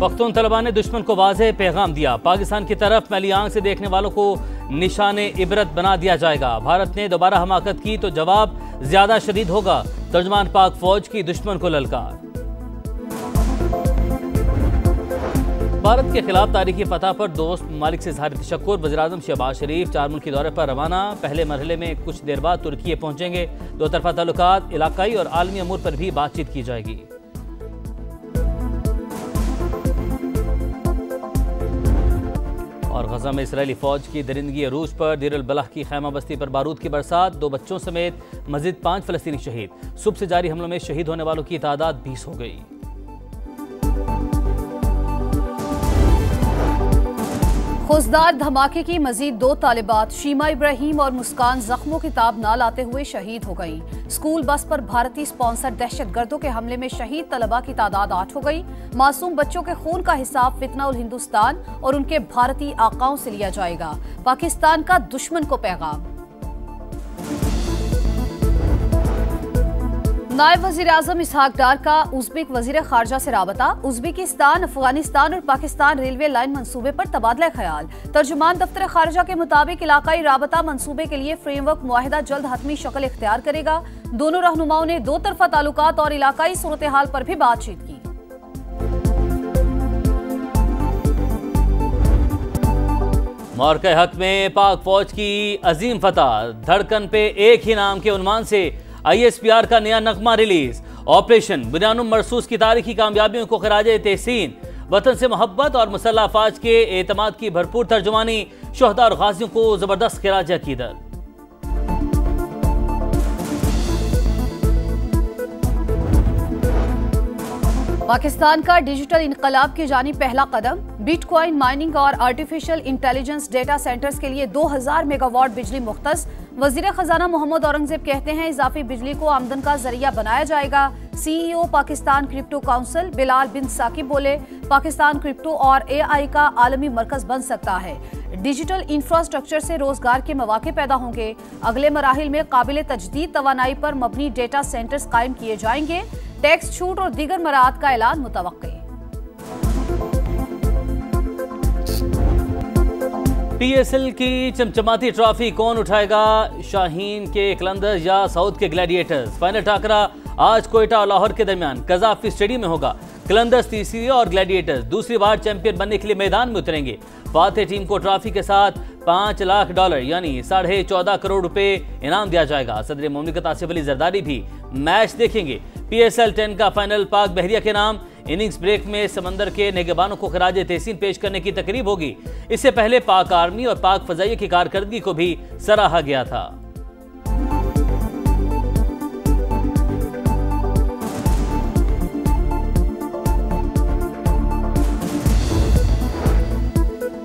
पख्तून तलबा ने दुश्मन को वाज़ेह पैगाम दिया। पाकिस्तान की तरफ मैली आंख से देखने वालों को निशाने इबरत बना दिया जाएगा। भारत ने दोबारा हमाकत की तो जवाब ज्यादा शदीद होगा। तर्जुमान पाक फौज की दुश्मन को ललकार। भारत के खिलाफ तारीखी फतह पर दोस्त ममालिक से इज़हार तशक्कुर। वज़ीर-ए-आज़म शहबाज शरीफ 4 मुल्की दौरे पर रवाना। पहले मरहले में कुछ देर बाद तुर्की पहुंचेंगे। दो तरफा ताल्लुकात, इलाकाई और आलमी अमूर पर भी बातचीत की जाएगी। और गजा में इसराइली फौज की दरिंदगी अरूज पर देर अल बलाह की खैमा बस्ती पर बारूद की बरसात। 2 बच्चों समेत मजीद 5 फलस्तीनी शहीद। सुबह से जारी हमलों में शहीद होने वालों की तादाद 20 हो गई। खुशदार धमाके की मजीद 2 तालिबात शीमा इब्राहिम और मुस्कान जख्मों की ताब न लाते हुए शहीद हो गई। स्कूल बस पर भारतीय स्पॉन्सर दहशतगर्दों के हमले में शहीद तलबा की तादाद 8 हो गई। मासूम बच्चों के खून का हिसाब फितना उल हिंदुस्तान और उनके भारतीय आकाओं से लिया जाएगा। पाकिस्तान का दुश्मन को पैगाम। नायब वज़ीर-ए-आज़म इसहाक डार का उज़्बेक वज़ीर ख़ारजा से राबता। उज़्बेकिस्तान, अफगानिस्तान और पाकिस्तान रेलवे लाइन मंसूबे पर तबादला ख्याल। तर्जुमान दफ्तर ख़ारजा के मुताबिक इलाकाई राबता मंसूबे के लिए फ्रेमवर्क मुआहिदा जल्द हतमी शक्ल इख्तियार करेगा। दोनों रहनुमाओं ने 2 तरफा ताल्लुकात और इलाकाई सूरत हाल पर भी बातचीत की। मौक़े हक में पाक फौज की अजीम फतह। धड़कन पे एक ही नाम के उन्वान से ISPR का नया नगमा रिलीज। ऑपरेशन बुनियानुम मरसूस की तारीखी कामयाबियों को खराजे तहसीन। वतन से मोहब्बत और मुसल्लह अफवाज के एतमाद की भरपूर तर्जुमानी। शोहदा और गाजियों को जबरदस्त खराज अकीदत। पाकिस्तान का डिजिटल इनकलाब की जानी पहला कदम। बिटकॉइन माइनिंग और आर्टिफिशियल इंटेलिजेंस डेटा सेंटर्स के लिए 2000 मेगावाट बिजली मुख्तस। वजीर खजाना मोहम्मद औरंगजेब कहते हैं इजाफी बिजली को आमदन का जरिया बनाया जाएगा। CEO Pakistan crypto council Bilal bin Saqib बोले, पाकिस्तान क्रिप्टो और AI का आलमी मरकज बन सकता है। डिजिटल इंफ्रास्ट्रक्चर से रोजगार के मौके पैदा होंगे। अगले मराहिल में काबिल तजदीद तवानाई पर मबनी डेटा सेंटर्स कायम किए जाएंगे। टैक्स छूट और दीगर मराहत का ऐलान मुतवक्के। PSL की चमचमाती ट्रॉफी कौन उठाएगा? शाहीन के कलंदर्स या साउथ के ग्लैडिएटर्स? फाइनल टाकरा आज कोयटा और लाहौर के दरमियान कज़ाफी स्टेडियम में होगा। कलंदर्स तीसरी और ग्लैडिएटर्स दूसरी बार चैंपियन बनने के लिए मैदान में उतरेंगे। फातेह टीम को ट्रॉफी के साथ $5 लाख यानी 14.5 करोड़ रुपए इनाम दिया जाएगा। सदर मुमलिकत आसिफ अली जरदारी भी मैच देखेंगे। PSL 10 का फाइनल पाक बहरिया के नाम। इनिंग्स ब्रेक में समंदर के निगहबानों को खराज तहसीन पेश करने की तकरीब होगी। इससे पहले पाक आर्मी और पाक फजाइया की कारकर्दगी को भी सराहा गया था।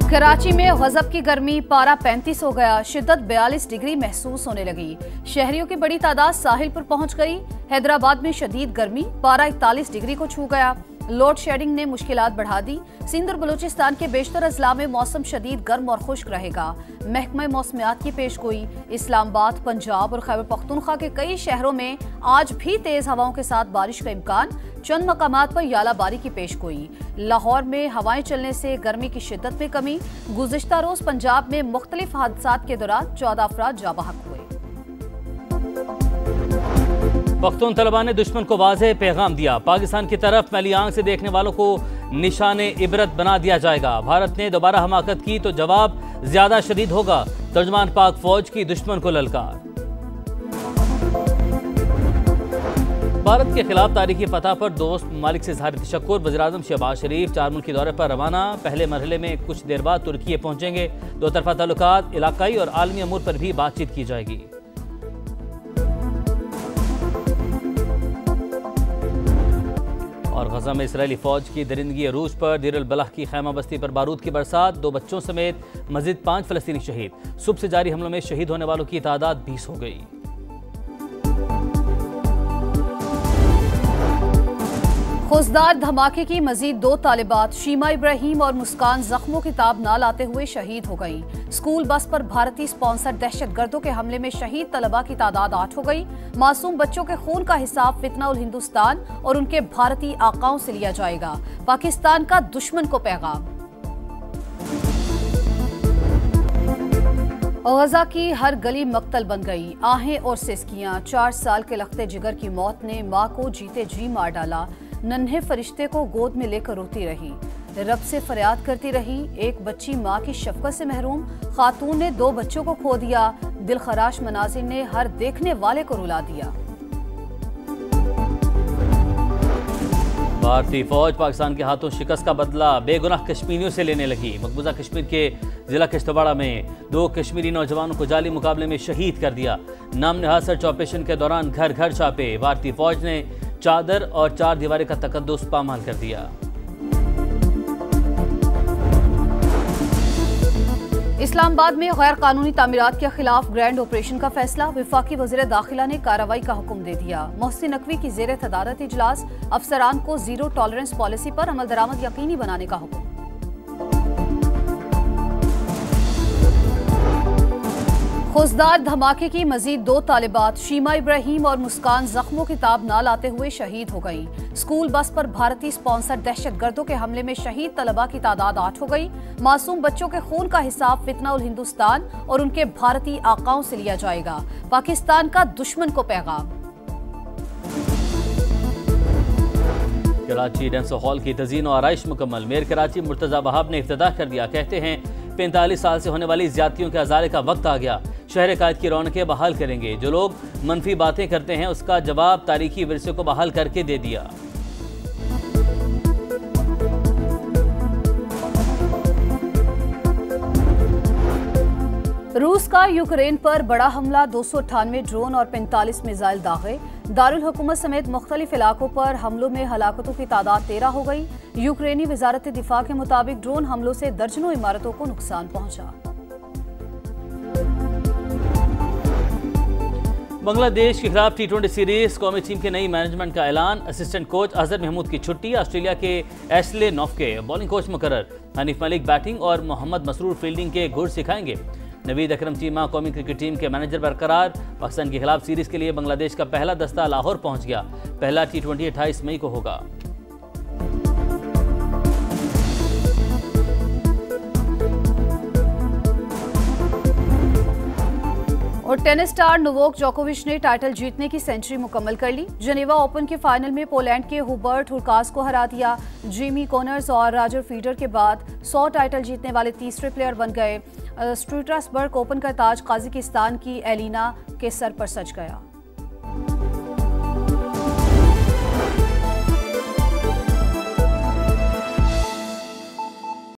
कराची में गजब की गर्मी, पारा 35 हो गया। शिद्दत 42 डिग्री महसूस होने लगी। शहरियों की बड़ी तादाद साहिल पर पहुंच गई। हैदराबाद में शदीद गर्मी, पारा 41 डिग्री को छू गया। लोड शेडिंग ने मुश्किलात बढ़ा दी। सिंध और बलूचिस्तान के बेशतर अजला में मौसम शदीद गर्म और खुश्क रहेगा। महकमा मौसमियात की पेशगोई। इस्लामाबाद, पंजाब और खैबर पख्तूनख्वा के कई शहरों में आज भी तेज हवाओं के साथ बारिश का इम्कान। चंद मकामात पर यालाबारी की पेशगोई। लाहौर में हवाएं चलने से गर्मी की शिद्दत में कमी। गुज़िश्ता रोज पंजाब में मुख्तलिफ हादसात के दौरान 14 अफराद जाँ बहक हुए। पख्तून तलबा ने दुश्मन को वाज़ेह पैगाम दिया। पाकिस्तान की तरफ मैली आंख से देखने वालों को निशाने इबरत बना दिया जाएगा। भारत ने दोबारा हमाकत की तो जवाब ज्यादा शदीद होगा। तर्जुमान पाक फौज की दुश्मन को ललकार। भारत के खिलाफ तारीखी फतह पर दोस्त ममालिक से इज़हार तशक्कुर। वज़ीर-ए-आज़म शहबाज शरीफ 4 मुल्की दौरे पर रवाना। पहले मरहले में कुछ देर बाद तुर्की पहुंचेंगे। 2 तरफा ताल्लुकात, इलाकाई और आलमी अमूर पर भी बातचीत की जाएगी। और गजा में इसराइली फौज की दरिंदगी अरूज पर देर अल बलाह की खैमा बस्ती पर बारूद की बरसात। 2 बच्चों समेत मजीद 5 फलस्तीनी शहीद। सुबह से जारी हमलों में शहीद होने वालों की तादाद 20 हो गई। खुशदार धमाके की मजीद 2 तालिबात शीमा इब्राहिम और मुस्कान जख्मों की ताब न लाते हुए शहीद हो गई। स्कूल बस पर भारतीय स्पॉन्सर्ड दहशतगर्दों के हमले में शहीद तलबा की तादाद 8 हो गई। मासूम बच्चों के खून का हिसाब फितना उल हिंदुस्तान और उनके भारतीय आकाओं से लिया जाएगा। पाकिस्तान का दुश्मन को पैगाम। गजा की हर गली मक्तल बन गई। आहें और सिसकियां। 4 साल के लख्ते जिगर की मौत ने मां को जीते जी मार डाला। नन्हे फरिश्ते को गोद में लेकर रोती रही, रब से फरियाद करती रही। एक बच्ची मां की शफकत से महरूम। खातून ने 2 बच्चों को खो दिया। दिलखराश मनाजिर ने हर देखने वाले को रुला दिया। भारतीय फौज पाकिस्तान के हाथों शिकस्त का बदला बेगुनाह कश्मीरियों से लेने लगी। मकबूजा कश्मीर के जिला किश्तवाड़ा में 2 कश्मीरी नौजवानों को जाली मुकाबले में शहीद कर दिया। नाम नहाद सर्च ऑपरेशन के दौरान घर घर छापे। भारतीय फौज ने चादर और 4 दीवारी का तकद्दुस पामाल कर दिया। इस्लामाबाद में गैर कानूनी तामीरात के खिलाफ ग्रैंड ऑपरेशन का फैसला। वफाकी वज़ीर दाखिला ने कार्रवाई का हुक्म दे दिया। मोहसिन नकवी की ज़ेर सदारत इजलास। अफसरान को जीरो टॉलरेंस पॉलिसी पर अमल दरामद यकीनी बनाने का हुक्म। खुशदार धमाके की मजीद 2 तालिबात शीमा इब्राहिम और मुस्कान जख्मों की ताब ना लाते हुए शहीद हो गई। स्कूल बस पर भारतीय स्पॉन्सर्ड दहशतगर्दों के हमले में शहीद तलबा की तादाद 8 हो गई। मासूम बच्चों के खून का हिसाब फितना उल हिंदुस्तान और उनके भारतीय आकाओं से लिया जाएगा। पाकिस्तान का दुश्मन को पैगाम। कराची डेंसो हॉल की तज़ीन और आराइश मुकम्मल। मेयर कराची मुर्तजा वहाब ने इफ्तिताह कर दिया। कहते हैं 45 साल से होने वाली ज्यादतियों के अजाले का वक्त आ गया। शहर कायद की रौनकें बहाल करेंगे। जो लोग मनफी बातें करते हैं उसका जवाब तारीखी विरसे को बहाल करके दे दिया। रूस का यूक्रेन पर बड़ा हमला। 298 ड्रोन और 45 मिसाइल दागे। दारुल हुकूमत समेत मुख्तलिफ इलाकों पर हमलों में हलाकतों की तादाद 13 हो गई। यूक्रेनी वजारत दिफा के मुताबिक ड्रोन हमलों से दर्जनों इमारतों को नुकसान पहुंचा। बांग्लादेश के खिलाफ T20 सीरीज कौमी टीम के नई मैनेजमेंट का ऐलान। असिस्टेंट कोच अजहर महमूद की छुट्टी। ऑस्ट्रेलिया के एशले नॉफके बॉलिंग कोच मुकर्रर। हनीफ मलिक बैटिंग और मोहम्मद मसरूर फील्डिंग के गुर सिखाएंगे। नवीद अकरम चीमा कौमी क्रिकेट टीम के मैनेजर बरकरार। पाकिस्तान के खिलाफ सीरीज के लिए बांग्लादेश का पहला दस्ता लाहौर पहुंच गया। पहला T20 28 मई को होगा। और टेनिस स्टार नोवाक जोकोविच ने टाइटल जीतने की सेंचुरी मुकम्मल कर ली। जेनेवा ओपन के फाइनल में पोलैंड के हुबर्ट हुरकास को हरा दिया। जिमी कॉनर्स और रॉजर फेडरर के बाद 100 टाइटल जीतने वाले तीसरे प्लेयर बन गए। स्ट्रासबर्ग ओपन का ताज कजाकिस्तान की एलिना के सर पर सज गया।